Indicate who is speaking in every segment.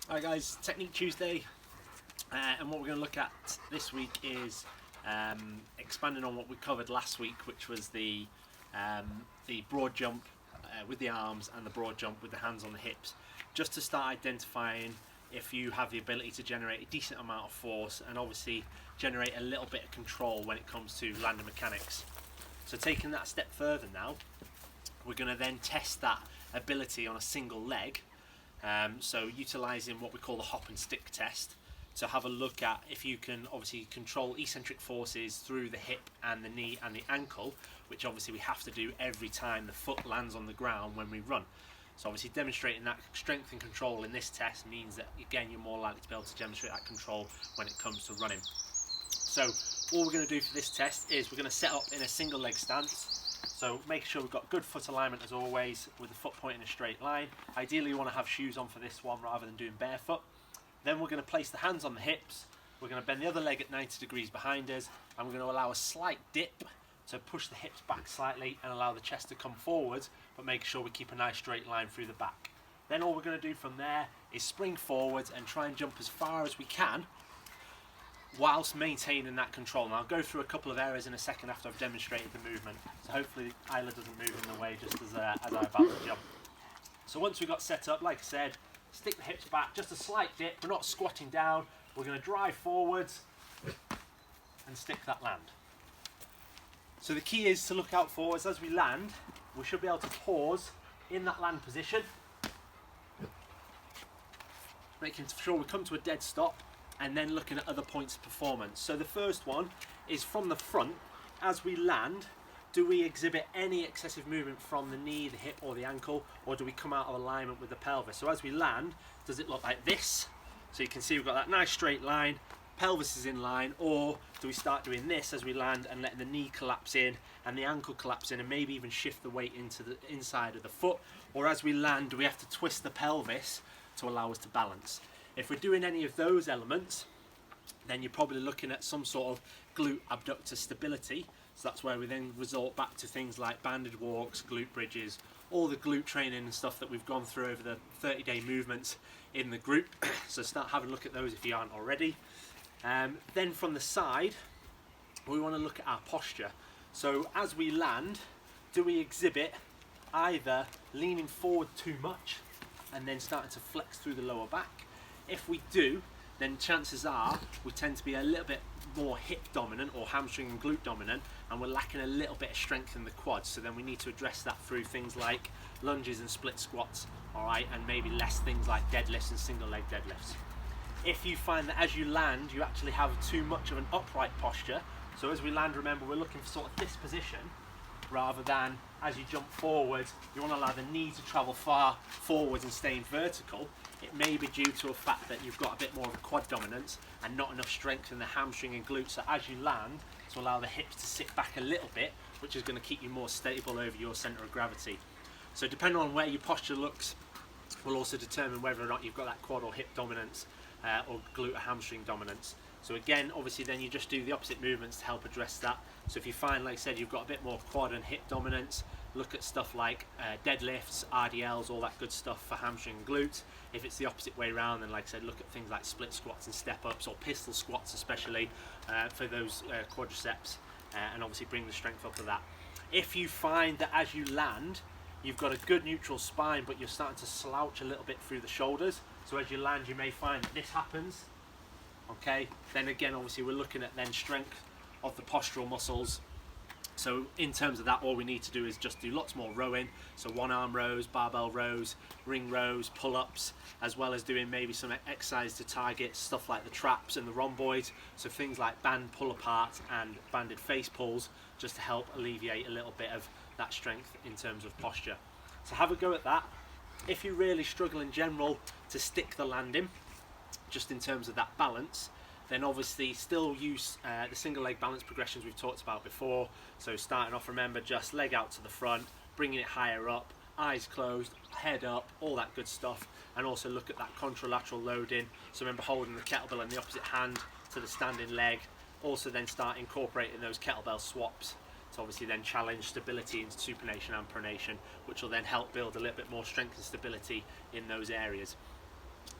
Speaker 1: Alright guys, Technique Tuesday, and what we're going to look at this week is expanding on what we covered last week, which was the broad jump with the arms and the broad jump with the hands on the hips, just to start identifying if you have the ability to generate a decent amount of force and obviously generate a little bit of control when it comes to landing mechanics. So taking that a step further now, we're going to then test that ability on a single leg. So utilising what we call the hop and stick test to have a look at if you can obviously control eccentric forces through the hip and the knee and the ankle, which obviously we have to do every time the foot lands on the ground when we run. So obviously demonstrating that strength and control in this test means that again you're more likely to be able to demonstrate that control when it comes to running. So all we're going to do for this test is we're going to set up in a single leg stance. So make sure we've got good foot alignment as always, with the foot pointing in a straight line. Ideally you want to have shoes on for this one rather than doing barefoot. Then we're going to place the hands on the hips, we're going to bend the other leg at 90 degrees behind us, and we're going to allow a slight dip to push the hips back slightly and allow the chest to come forward, but make sure we keep a nice straight line through the back. Then all we're going to do from there is spring forwards and try and jump as far as we can whilst maintaining that control. And I'll go through a couple of areas in a second after I've demonstrated the movement, so hopefully Isla doesn't move in the way just as I'm about to jump. So once we've got set up, like I said, stick the hips back, just a slight dip, we're not squatting down, we're going to drive forwards and stick that land. So the key is to look out for us as we land, we should be able to pause in that land position, making sure we come to a dead stop, and then looking at other points of performance. So the first one is from the front. As we land, do we exhibit any excessive movement from the knee, the hip or the ankle, or do we come out of alignment with the pelvis? So as we land, does it look like this? So you can see we've got that nice straight line, pelvis is in line, or do we start doing this as we land and letting the knee collapse in and the ankle collapse in and maybe even shift the weight into the inside of the foot? Or as we land, do we have to twist the pelvis to allow us to balance? If we're doing any of those elements, then you're probably looking at some sort of glute abductor stability. So that's where we then resort back to things like banded walks, glute bridges, all the glute training and stuff that we've gone through over the 30-day movements in the group. So start having a look at those if you aren't already. Then from the side, we want to look at our posture. So as we land, do we exhibit either leaning forward too much and then starting to flex through the lower back? If we do, then chances are we tend to be a little bit more hip dominant or hamstring and glute dominant, and we're lacking a little bit of strength in the quads. So then we need to address that through things like lunges and split squats, all right, and maybe less things like deadlifts and single leg deadlifts. If you find that as you land you actually have too much of an upright posture, so as we land, remember we're looking for sort of this position rather than as you jump forward you want to allow the knee to travel far forwards and staying vertical. It may be due to a fact that you've got a bit more of a quad dominance and not enough strength in the hamstring and glutes, so as you land to allow the hips to sit back a little bit, which is going to keep you more stable over your centre of gravity. So depending on where your posture looks will also determine whether or not you've got that quad or hip dominance or glute or hamstring dominance. So again, obviously then you just do the opposite movements to help address that. So if you find, like I said, you've got a bit more quad and hip dominance, look at stuff like deadlifts, RDLs, all that good stuff for hamstring and glutes. If it's the opposite way around, then like I said, look at things like split squats and step ups, or pistol squats especially for those quadriceps, and obviously bring the strength up of that. If you find that as you land you've got a good neutral spine but you're starting to slouch a little bit through the shoulders, so as you land you may find that this happens, okay, then again obviously we're looking at then strength of the postural muscles. So in terms of that, all we need to do is just do lots more rowing, so one arm rows, barbell rows, ring rows, pull-ups, as well as doing maybe some exercise to target stuff like the traps and the rhomboids, so things like band pull apart and banded face pulls, just to help alleviate a little bit of that strength in terms of posture. So have a go at that. If you really struggle in general to stick the landing, just in terms of that balance, then obviously still use the single leg balance progressions we've talked about before. So starting off, remember, just leg out to the front, bringing it higher up, eyes closed, head up, all that good stuff, and also look at that contralateral loading. So remember, holding the kettlebell in the opposite hand to the standing leg. Also then start incorporating those kettlebell swaps to obviously then challenge stability into supination and pronation, which will then help build a little bit more strength and stability in those areas.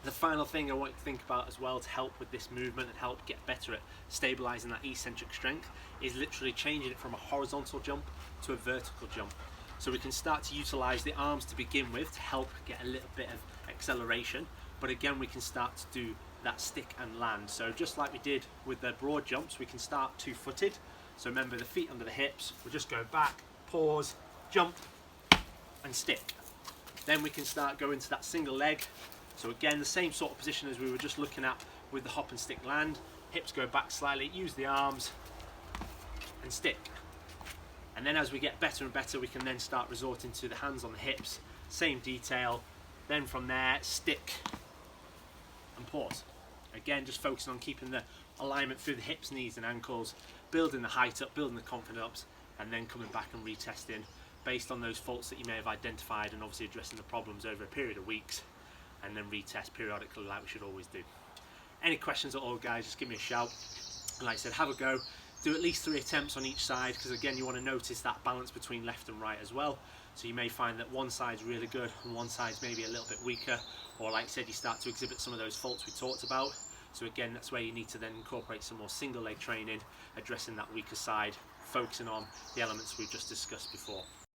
Speaker 1: The final thing I want you to think about as well to help with this movement and help get better at stabilising that eccentric strength is literally changing it from a horizontal jump to a vertical jump. So we can start to utilise the arms to begin with to help get a little bit of acceleration, but again we can start to do that stick and land. So just like we did with the broad jumps, we can start two-footed. So remember, the feet under the hips, we'll just go back, pause, jump and stick. Then we can start going to that single leg. So again, the same sort of position as we were just looking at with the hop and stick land. Hips go back slightly, use the arms and stick. And then as we get better and better, we can then start resorting to the hands on the hips, same detail. Then from there, stick and pause. Again, just focusing on keeping the alignment through the hips, knees and ankles, building the height up, building the confidence up, and then coming back and retesting based on those faults that you may have identified, and obviously addressing the problems over a period of weeks, and then retest periodically like we should always do. Any questions at all, guys, just give me a shout. And like I said, have a go. Do at least 3 attempts on each side, because again you want to notice that balance between left and right as well. So you may find that one side's really good and one side's maybe a little bit weaker, or like I said, you start to exhibit some of those faults we talked about. So again, that's where you need to then incorporate some more single leg training, addressing that weaker side, focusing on the elements we've just discussed before.